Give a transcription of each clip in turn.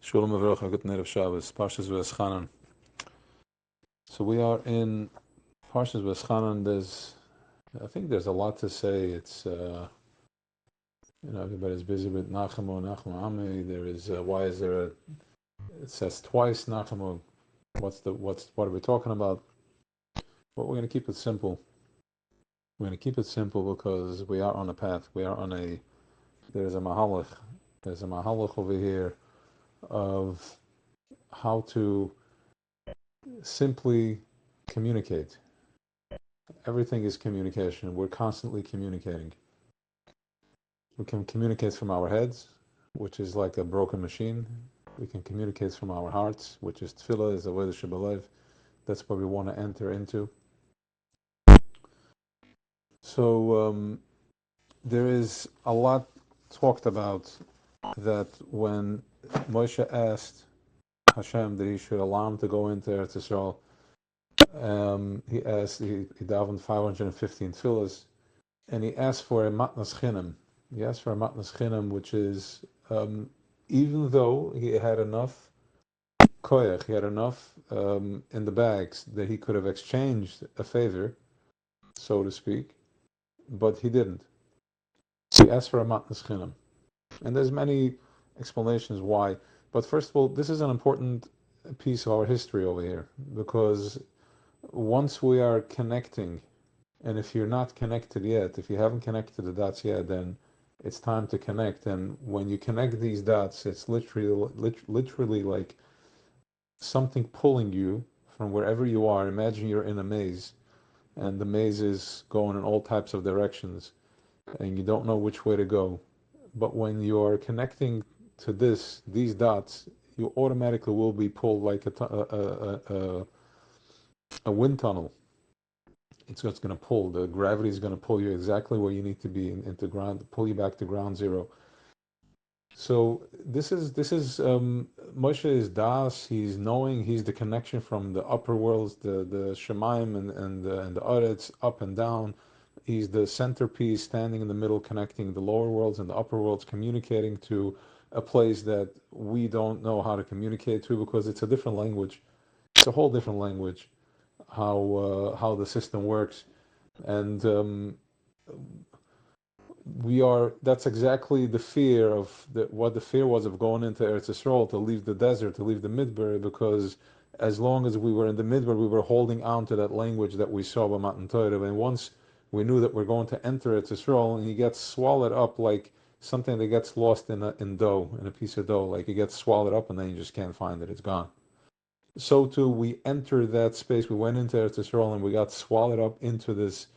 Shalom Avrocha, good night of Shabbos, Parshas Ve'atchnan. So we are in Parshas Ve'atchnan. I think there's a lot to say. It's, everybody's busy with Nachamo Ami. There is, why is there it says twice Nachamo. What are we talking about? But we're going to keep it simple. We're going to keep it simple because we are on a path. There's a mahalach over here of how to simply communicate. Everything is communication. We're constantly communicating. We can communicate from our heads, which is like a broken machine. We can communicate from our hearts, which is tefillah, is avodah shebelev. That's what we want to enter into. So there is a lot talked about that when Moshe asked Hashem that he should allow him to go into Eretz Yisrael, he davened 515 tefillahs, and he asked for a matnas chinam. He asked for a matnas chinam, which is, even though he had enough koyach, he had enough in the bags that he could have exchanged a favor, so to speak, but he didn't. He asked for a matnas chinam. And there's many explanations why. But first of all, this is an important piece of our history over here, because once we are connecting, and if you're not connected yet, if you haven't connected the dots yet, then it's time to connect. And when you connect these dots, it's literally like something pulling you from wherever you are. Imagine you're in a maze, and the maze is going in all types of directions, and you don't know which way to go. But when you're connecting to these dots, you automatically will be pulled like a wind tunnel. It's what's going to pull. The gravity is going to pull you exactly where you need to be into ground, pull you back to ground zero. So this is Moshe is das. He's knowing. He's the connection from the upper worlds, the Shemaim and the Aretz, up and down. He's the centerpiece, standing in the middle, connecting the lower worlds and the upper worlds, communicating to a place that we don't know how to communicate to because it's a different language. It's a whole different language. How the system works, and that's exactly the fear of what the fear was of going into Eretz Yisrael, to leave the desert, to leave the Midbar, because as long as we were in the Midbar, we were holding on to that language that we saw by Matan Torah, and once we knew that we're going to enter Eretz Yisrael, and you get swallowed up like something that gets lost in a piece of dough, like it gets swallowed up and then you just can't find it, it's gone. So too, we entered that space, we went into Eretz Yisrael and we got swallowed up into this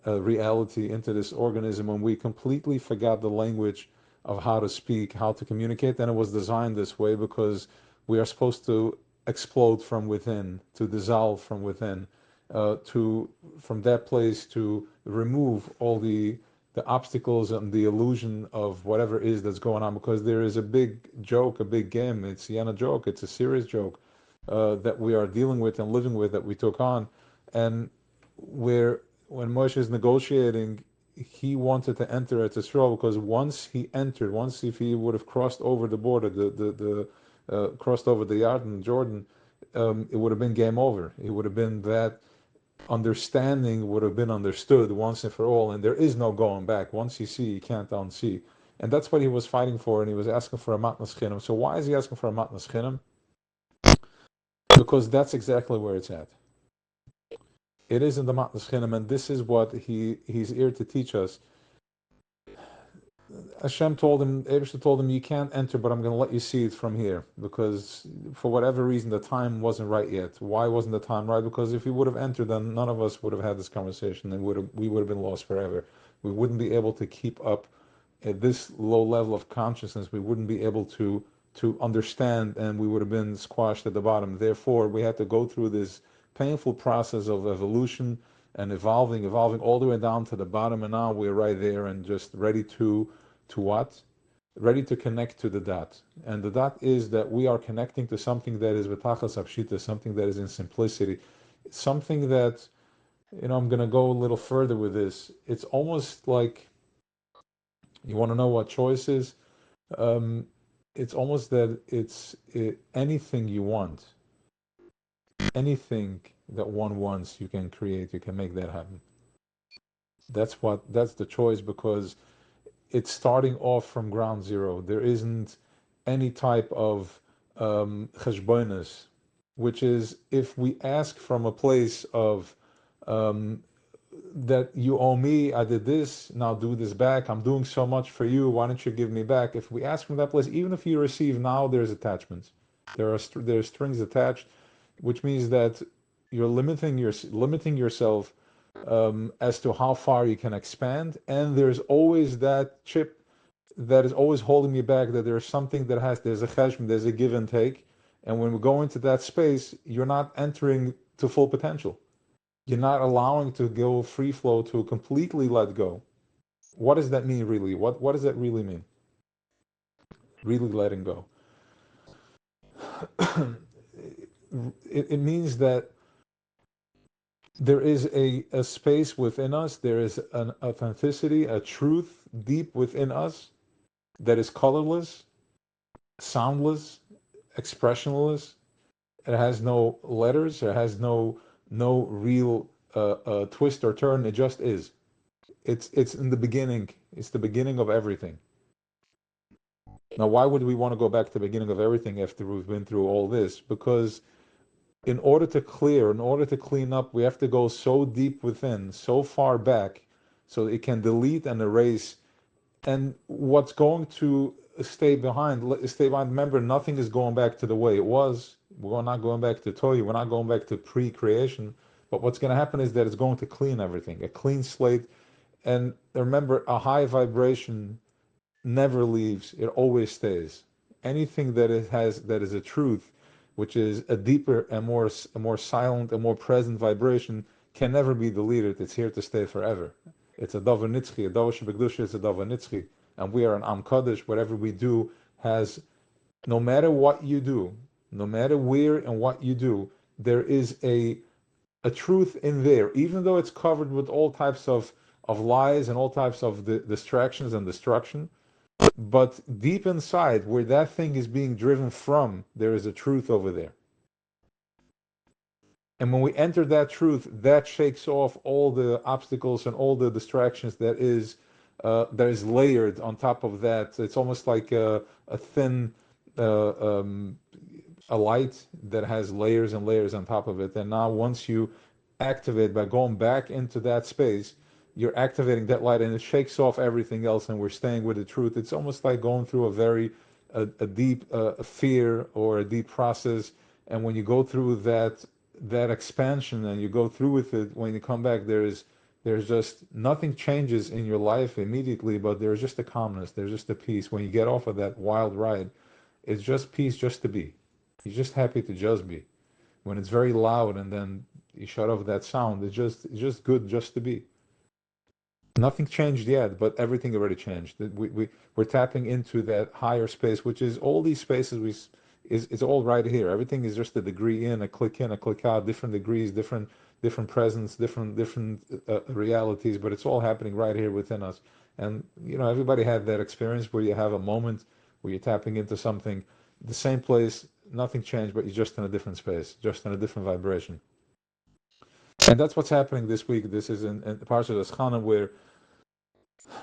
reality, into this organism, and we completely forgot the language of how to speak, how to communicate. And it was designed this way because we are supposed to explode from within, to dissolve from within, from that place to remove all the obstacles and the illusion of whatever is that's going on, because there is a big joke, a big game. It's a joke, it's a serious joke that we are dealing with and living with, that we took on. And when Moshe is negotiating, he wanted to enter Eretz Yisrael because once if he would have crossed over the border, crossed over the Jordan, it would have been game over. It would have been that understanding would have been understood once and for all, and there is no going back. Once you see, you can't unsee. And that's what he was fighting for, and he was asking for a matnas chinam. So why is he asking for a matnas chinam? Because that's exactly where it's at. It is in the matnas chinam, and this is what he's here to teach us. Hashem told him, Eibishter told him, you can't enter, but I'm going to let you see it from here, because for whatever reason the time wasn't right yet. Why wasn't the time right? Because if he would have entered, then none of us would have had this conversation, and we would have been lost forever. We wouldn't be able to keep up at this low level of consciousness. We wouldn't be able to understand, and we would have been squashed at the bottom. Therefore, we had to go through this painful process of evolution and evolving all the way down to the bottom, and now we're right there and just ready to what? Ready to connect to the dot. And the dot is that we are connecting to something that is v'tachas apshita, something that is in simplicity, something that, I'm going to go a little further with this. It's almost like, you want to know what choice is? it's almost that anything you want, anything that one wants, you can create, you can make that happen. That's the choice, because it's starting off from ground zero. There isn't any type of cheshbonis, which is if we ask from a place of um, that you owe me, I did this, now do this back, I'm doing so much for you, why don't you give me back? If we ask from that place, even if you receive now, there's attachments. There's strings attached, which means that you're limiting yourself as to how far you can expand, and there's always that chip that is always holding me back, that there's something there's a cheshbon, there's a give and take, and when we go into that space, you're not entering to full potential. You're not allowing to go free flow, to completely let go. What does that mean really? What does that really mean? Really letting go. It means that there is a space within us, there is an authenticity, a truth deep within us that is colorless, soundless, expressionless. It has no letters, it has no real twist or turn. It just is. It's in the beginning. It's the beginning of everything. Now, why would we want to go back to the beginning of everything after we've been through all this? Because in order to clean up, we have to go so deep within, so far back, so it can delete and erase. And what's going to stay behind. Remember, nothing is going back to the way it was. We're not going back to Toy. We're not going back to pre-creation. But what's going to happen is that it's going to clean everything, a clean slate. And remember, a high vibration never leaves. It always stays. Anything that it has that is a truth, which is a deeper and more silent and more present vibration, can never be deleted. It's here to stay forever. It's a davar nitzchi. A davar shebekdusha is a davar nitzchi, and we are an am kaddish. Whatever we do has, no matter what you do, no matter where and what you do, there is a truth in there, even though it's covered with all types of lies and all types of distractions and destruction. But deep inside, where that thing is being driven from, there is a truth over there. And when we enter that truth, that shakes off all the obstacles and all the distractions that is layered on top of that. It's almost like a thin uh, um, a light that has layers and layers on top of it. And now once you activate by going back into that space, you're activating that light and it shakes off everything else, and we're staying with the truth. It's almost like going through a deep fear or a deep process. And when you go through that expansion and you go through with it, when you come back, there's just nothing changes in your life immediately, but there's just a calmness, there's just a peace. When you get off of that wild ride, it's just peace just to be. You're just happy to just be. When it's very loud and then you shut off that sound, it's just good just to be. Nothing changed yet, but everything already changed. We're tapping into that higher space, which is all these spaces is all right here. Everything is just a degree in, a click in, a click out, different degrees, different presence, different realities, but it's all happening right here within us. And everybody had that experience where you have a moment where you're tapping into something, the same place, nothing changed, but you're just in a different space, just in a different vibration. And that's what's happening this week. This is in parts of Vaetchana, where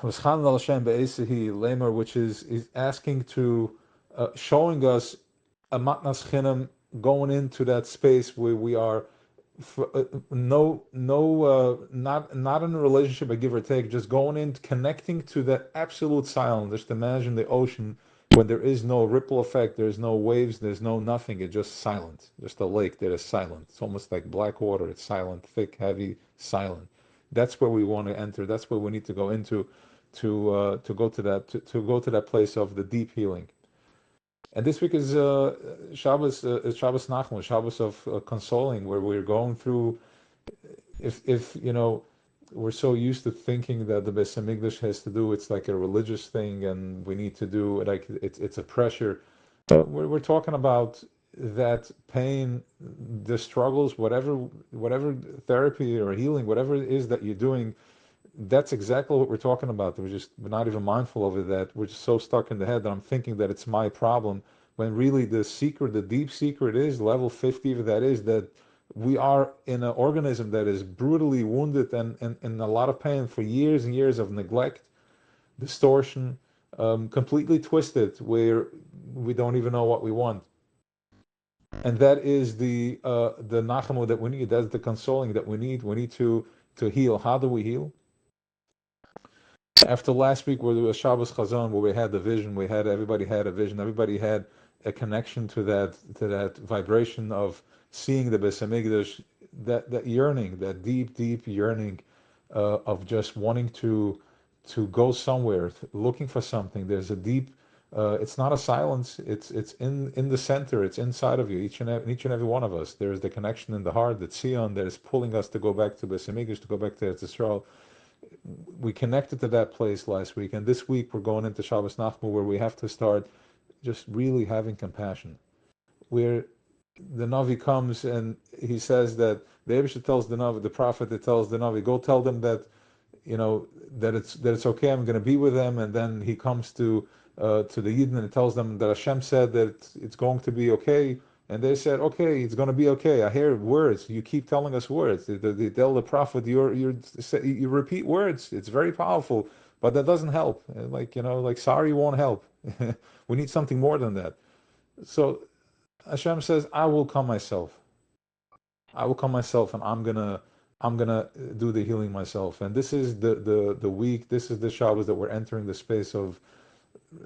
Vaetchana al Hashem be'esehi lemer, which is asking to, showing us a matnas chinam, going into that space where we are not in a relationship, a give or take, just going in, connecting to that absolute silence. Just imagine the ocean when there is no ripple effect, there's no waves, there's no nothing. It's just silent, just a lake that is silent. It's almost like black water. It's silent, thick, heavy, silent. That's where we want to enter. That's where we need to go into, to go to that place of the deep healing. And this week is Shabbos Nachman, Shabbos of consoling, where we're going through. If we're so used to thinking that the Beis Hamikdash has to do, it's like a religious thing, and we need to do like it's a pressure. We're talking about that pain, the struggles, whatever therapy or healing, whatever it is that you're doing, that's exactly what we're talking about. We're not even mindful of it, that we're just so stuck in the head that I'm thinking that it's my problem, when really the secret, the deep secret is level 50, if that is, that we are in an organism that is brutally wounded and in a lot of pain for years and years of neglect, distortion, completely twisted, where we don't even know what we want. And that is the nachamu that we need. That's the consoling that we need. We need to heal. How do we heal? After last week, where there was Shabbos Chazon, where we had the vision, everybody had a vision, everybody had a connection to that vibration of seeing the Beis Hamikdash, that yearning, that deep, deep yearning of just wanting to go somewhere, looking for something. There's a deep. It's not a silence. It's in the center. It's inside of you. Each and every one of us. There is the connection in the heart, the tzion, that is pulling us to go back to Beis Hamikdash, to go back to Eretz Yisrael. We connected to that place last week, and this week we're going into Shabbos Nachmu, where we have to start just really having compassion. Where the Navi comes and he says that the Eibusha tells the Navi, the prophet that tells the Navi, go tell them that, that it's okay. I'm going to be with them. And then he comes to the Yidden and tells them that Hashem said that it's going to be okay. And they said, okay, it's going to be okay. I hear words. You keep telling us words. They tell the prophet, you repeat words. It's very powerful, but that doesn't help. Like sorry won't help. We need something more than that. So Hashem says, I will come myself. I will come myself, and I'm gonna do the healing myself. And this is the week. This is the Shabbos that we're entering the space of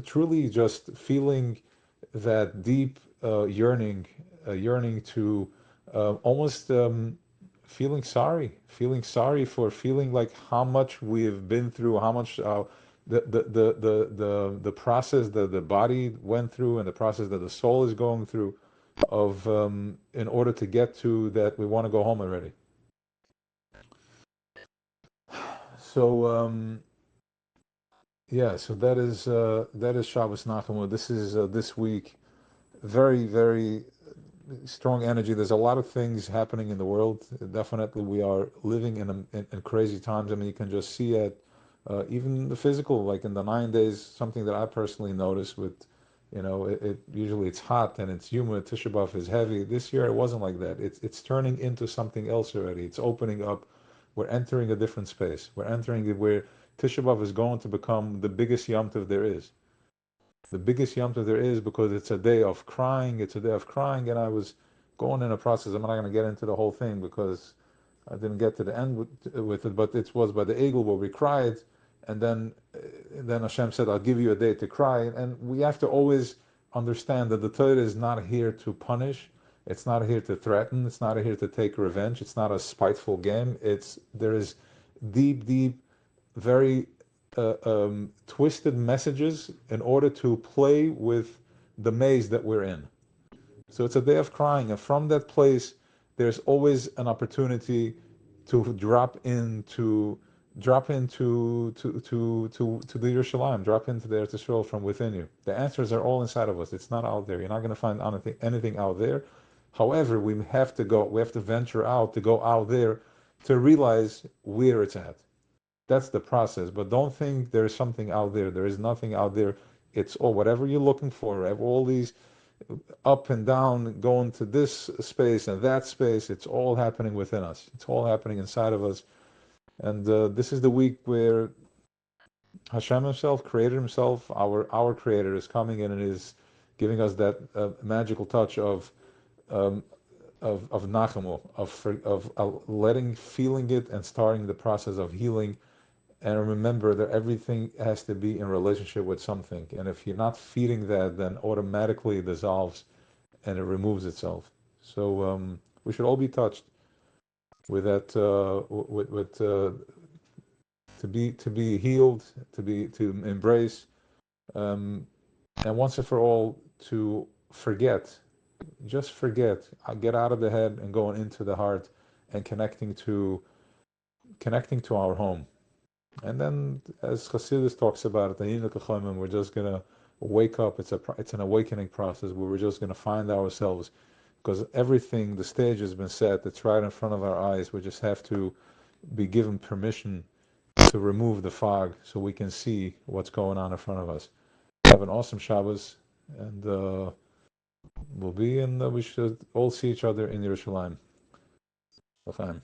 truly just feeling that deep yearning to almost feeling sorry for feeling like how much we've been through, how much the process that the body went through, and the process that the soul is going through, of in order to get to that, we want to go home already. So yeah, so that is Shabbos Nachamu. This is this week. Very, very strong energy. There's a lot of things happening in the world. Definitely, we are living in crazy times. I mean, you can just see it, even the physical, like in the 9 days. Something that I personally noticed with, it usually it's hot and it's humid. Tisha B'av is heavy. This year it wasn't like that. It's turning into something else already. It's opening up. We're entering a different space. We're entering where Tisha B'av is going to become the biggest Yom Tov there is. The biggest Yom Tov there is, because it's a day of crying. It's a day of crying, and I was going in a process. I'm not going to get into the whole thing because I didn't get to the end with it, but it was by the Egel where we cried, and then Hashem said, "I'll give you a day to cry." And we have to always understand that the Torah is not here to punish. It's not here to threaten. It's not here to take revenge. It's not a spiteful game. There is deep, deep, very twisted messages in order to play with the maze that we're in. So it's a day of crying, and from that place, there's always an opportunity to drop into to the Yerushalayim, drop into the Eretz Yisrael from within you. The answers are all inside of us. It's not out there. You're not going to find anything out there. However, we have to venture out, to go out there, to realize where it's at. That's the process. But don't think there's something out there. There is nothing out there. It's all whatever you're looking for. All these up and down, going to this space and that space. It's all happening within us. It's all happening inside of us. And this is the week where Hashem Himself, Creator Himself, our Creator, is coming in and is giving us that magical touch of nachamu, feeling it, and starting the process of healing. And remember that everything has to be in relationship with something. And if you're not feeding that, then automatically it dissolves and it removes itself. So we should all be touched with that, to be healed, to embrace, and once and for all to forget. Just forget. Get out of the head and going into the heart and connecting to our home. And then, as Chassidus talks about it, we're just gonna wake up. It's an awakening process where we're just gonna find ourselves, because everything, the stage has been set. It's right in front of our eyes. We just have to be given permission to remove the fog so we can see what's going on in front of us. Have an awesome Shabbos, and we should all see each other in Yerushalayim. L'chaim.